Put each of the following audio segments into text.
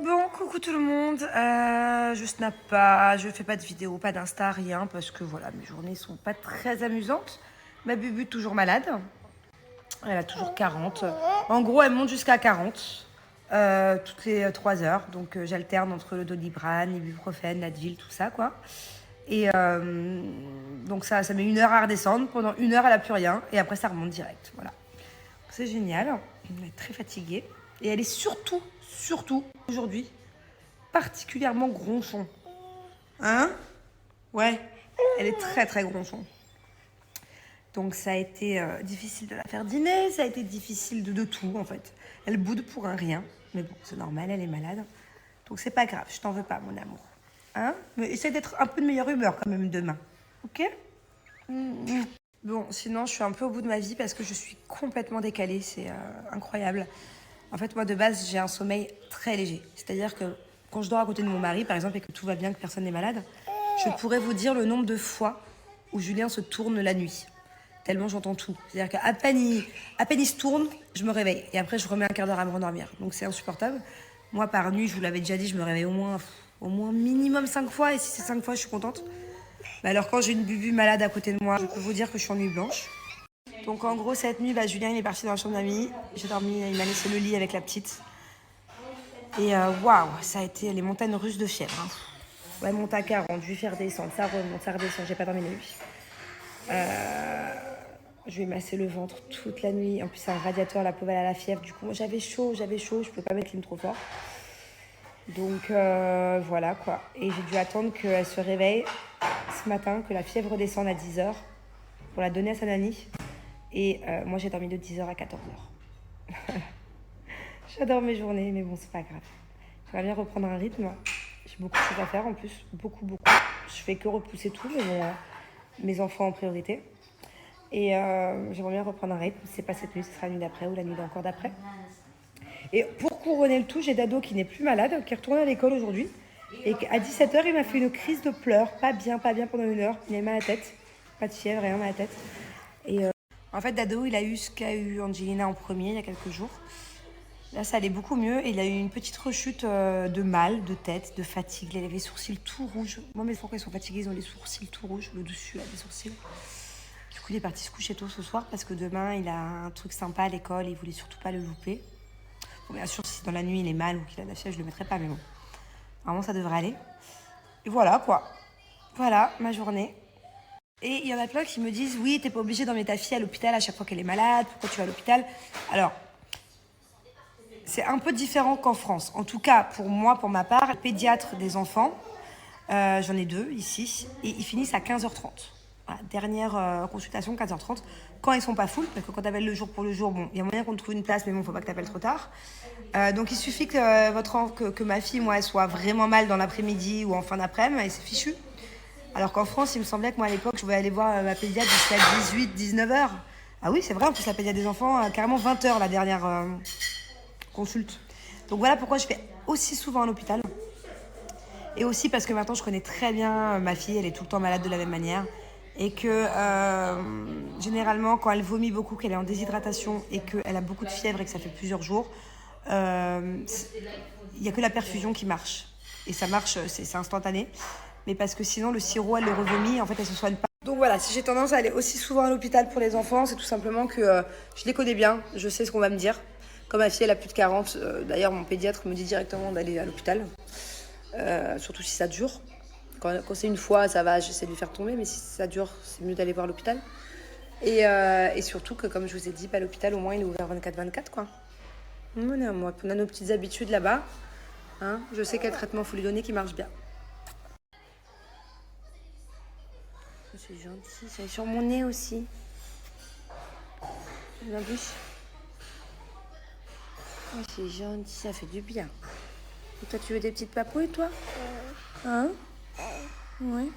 Bon, coucou tout le monde. Je snap pas, je fais pas de vidéo, pas d'insta, rien, parce que voilà, mes journées sont pas très amusantes. Ma bubu toujours malade. Elle a toujours 40. En gros, elle monte jusqu'à 40 toutes les 3 heures. Donc j'alterne entre le Doliprane, l'ibuprofène, l'Advil, tout ça quoi. Et donc ça met 1 heure à redescendre. Pendant 1 heure, elle a plus rien. Et après, ça remonte direct. Voilà. C'est génial. Elle est très fatiguée. Et elle est surtout, aujourd'hui, particulièrement gronchon. Hein? Ouais. Elle est très gronchon. Donc ça a été difficile de la faire dîner, ça a été difficile de tout en fait. Elle boude pour un rien. Mais bon, c'est normal, elle est malade. Donc c'est pas grave, je t'en veux pas mon amour. Hein? Mais essaie d'être un peu de meilleure humeur quand même demain. Ok? Bon, sinon, je suis un peu au bout de ma vie parce que je suis complètement décalée. C'est incroyable. En fait, moi, de base, j'ai un sommeil très léger. C'est-à-dire que quand je dors à côté de mon mari, par exemple, et que tout va bien, que personne n'est malade, je pourrais vous dire le nombre de fois où Julien se tourne la nuit. Tellement j'entends tout. C'est-à-dire à peine il se tourne, je me réveille. Et après, je remets un quart d'heure à me rendormir. Donc, c'est insupportable. Moi, par nuit, je vous l'avais déjà dit, je me réveille au moins minimum 5 fois. Et si c'est 5 fois, je suis contente. Bah alors quand j'ai une bubu malade à côté de moi, je peux vous dire que je suis en nuit blanche. Donc en gros cette nuit, Julien il est parti dans la chambre d'amis. J'ai dormi, il m'a laissé le lit avec la petite. Et waouh, ça a été les montagnes russes de fièvre. Hein. Ouais, monte à 40, je vais faire descendre, ça remonte, ça redescend, j'ai pas dormi la nuit. Je lui ai massé le ventre toute la nuit. En plus c'est un radiateur, la pauvre elle a la fièvre. Du coup moi j'avais chaud, je pouvais pas mettre l'hymne trop fort. Donc voilà quoi. Et j'ai dû attendre qu'elle se réveille ce matin, que la fièvre redescende à 10 h pour la donner à sa nanny. Et moi j'ai dormi de 10 h à 14 h. J'adore mes journées, mais bon, c'est pas grave. J'aimerais bien reprendre un rythme. J'ai beaucoup de choses à faire en plus, beaucoup. Je fais que repousser tout, mais bon, mes enfants en priorité. Et j'aimerais bien reprendre un rythme. Si c'est pas cette nuit, ce sera la nuit d'après ou la nuit d'encore d'après. Et pour couronner le tout, j'ai Dado qui n'est plus malade, qui est retourné à l'école aujourd'hui. Et à 17 h, il m'a fait une crise de pleurs. Pas bien pendant 1 heure. Il a mal à la tête. Pas de fièvre, rien mal à la tête. Et en fait, Dado, il a eu ce qu'a eu Angelina en premier, il y a quelques jours. Là, ça allait beaucoup mieux. Et il a eu une petite rechute de mal, de tête, de fatigue. Il avait les sourcils tout rouges. Moi, mes enfants, quand ils sont fatigués, ils ont les sourcils tout rouges. Le dessus, là, des sourcils. Du coup, il est parti se coucher tôt ce soir parce que demain, il a un truc sympa à l'école et il voulait surtout pas le louper. Bon, bien sûr, si dans la nuit, il est mal ou qu'il a de la fièvre, je le mettrai pas, mais bon. Vraiment, ça devrait aller. Et voilà, quoi. Voilà, ma journée. Et il y en a plein qui me disent, oui, t'es pas obligé d'emmener ta fille à l'hôpital à chaque fois qu'elle est malade. Pourquoi tu vas à l'hôpital? Alors, c'est un peu différent qu'en France. En tout cas, pour moi, pour ma part, pédiatre des enfants, j'en ai 2 ici, et ils finissent à 15 h 30. Voilà, dernière consultation, 15 h 30. Quand ils sont pas full, parce que quand t'appelles le jour pour le jour, bon, il y a moyen qu'on te trouve une place, mais bon, faut pas que t'appelles trop tard. Donc il suffit que ma fille, moi, elle soit vraiment mal dans l'après-midi ou en fin d'après-midi, et c'est fichu. Alors qu'en France, il me semblait que moi, à l'époque, je pouvais aller voir ma pédiatre jusqu'à 18-19 h. Ah oui, c'est vrai, en plus, la pédiatre des enfants, carrément 20 h la dernière consulte. Donc voilà pourquoi je vais aussi souvent à l'hôpital. Et aussi parce que maintenant, je connais très bien ma fille, elle est tout le temps malade de la même manière. Et que généralement, quand elle vomit beaucoup, qu'elle est en déshydratation et qu'elle a beaucoup de fièvre et que ça fait plusieurs jours, il n'y a que la perfusion qui marche. Et ça marche, c'est instantané. Mais parce que sinon, le sirop, elle le revomit, en fait, elle se soigne pas. Donc voilà, si j'ai tendance à aller aussi souvent à l'hôpital pour les enfants, c'est tout simplement que je les connais bien, je sais ce qu'on va me dire. Comme ma fille, elle a plus de 40, d'ailleurs, mon pédiatre me dit directement d'aller à l'hôpital. Surtout si ça dure. Quand c'est une fois, ça va, j'essaie de lui faire tomber, mais si ça dure, c'est mieux d'aller voir l'hôpital. Et surtout que, comme je vous ai dit, l'hôpital, au moins, il est ouvert 24/24, quoi. On a nos petites habitudes là-bas. Hein, je sais quel traitement il faut lui donner qui marche bien. C'est gentil, ça est sur mon nez aussi. La bouche. Oh, c'est gentil, ça fait du bien. Et toi, tu veux des petites papouilles, toi? Hein? Ouais.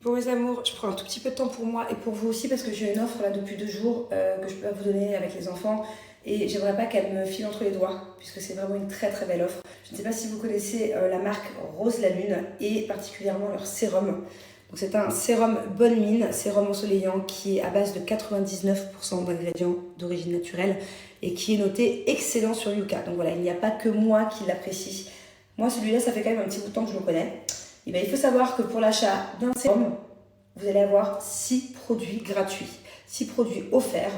Bon mes amours, je prends un tout petit peu de temps pour moi et pour vous aussi parce que j'ai une offre là depuis 2 jours que je peux pas vous donner avec les enfants et j'aimerais pas qu'elle me file entre les doigts puisque c'est vraiment une très belle offre. Je ne sais pas si vous connaissez la marque Rose la Lune et particulièrement leur sérum. Donc c'est un sérum bonne mine, sérum ensoleillant qui est à base de 99% d'ingrédients d'origine naturelle et qui est noté excellent sur Yuka. Donc voilà, il n'y a pas que moi qui l'apprécie. Moi, celui-là, ça fait quand même un petit bout de temps que je le connais. Et bien, il faut savoir que pour l'achat d'un sérum, vous allez avoir 6 produits gratuits, 6 produits offerts.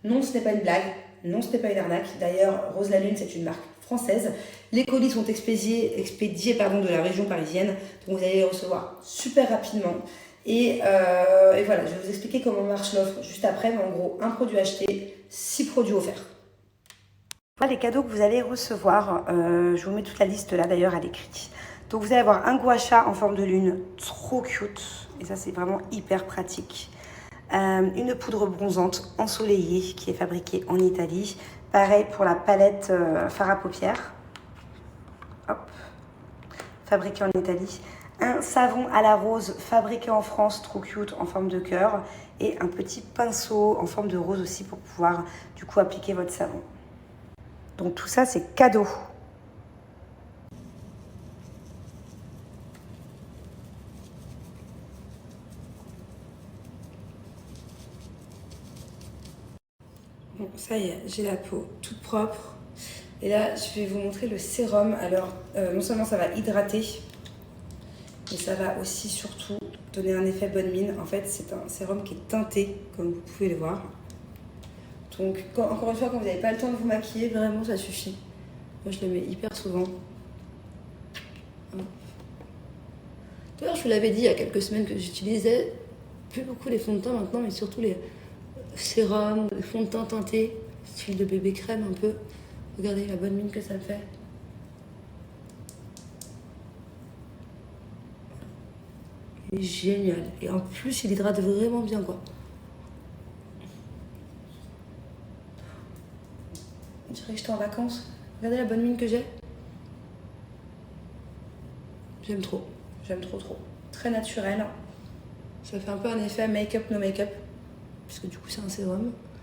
Non, ce n'est pas une blague, non, ce n'est pas une arnaque. D'ailleurs, Rose la Lune, c'est une marque française. Les colis sont expédiés de la région parisienne, donc vous allez les recevoir super rapidement. Et voilà, je vais vous expliquer comment marche l'offre juste après, mais en gros, un produit acheté, 6 produits offerts. Voilà les cadeaux que vous allez recevoir. Je vous mets toute la liste là d'ailleurs à l'écrit. Donc vous allez avoir un gua sha en forme de lune, trop cute. Et ça c'est vraiment hyper pratique. Une poudre bronzante ensoleillée qui est fabriquée en Italie. Pareil pour la palette fard à paupières. Hop. Fabriquée en Italie. Un savon à la rose fabriqué en France, trop cute, en forme de cœur. Et un petit pinceau en forme de rose aussi pour pouvoir du coup appliquer votre savon. Donc tout ça c'est cadeau. Bon, ça y est, j'ai la peau toute propre. Et là, je vais vous montrer le sérum. Alors, non seulement ça va hydrater, mais ça va aussi surtout donner un effet bonne mine. En fait, c'est un sérum qui est teinté, comme vous pouvez le voir. Donc, encore une fois, quand vous n'avez pas le temps de vous maquiller, vraiment, ça suffit. Moi, je le mets hyper souvent. D'ailleurs, je vous l'avais dit il y a quelques semaines que j'utilisais plus beaucoup les fonds de teint maintenant, mais surtout les sérums, les fonds de teint teintés, style de bébé crème un peu. Regardez la bonne mine que ça fait. Il est génial. Et en plus, il hydrate vraiment bien, quoi. On dirait que j'étais en vacances. Regardez la bonne mine que j'ai. J'aime trop. J'aime trop, trop. Très naturel. Ça fait un peu un effet make-up, no make-up. Puisque du coup, c'est un sérum.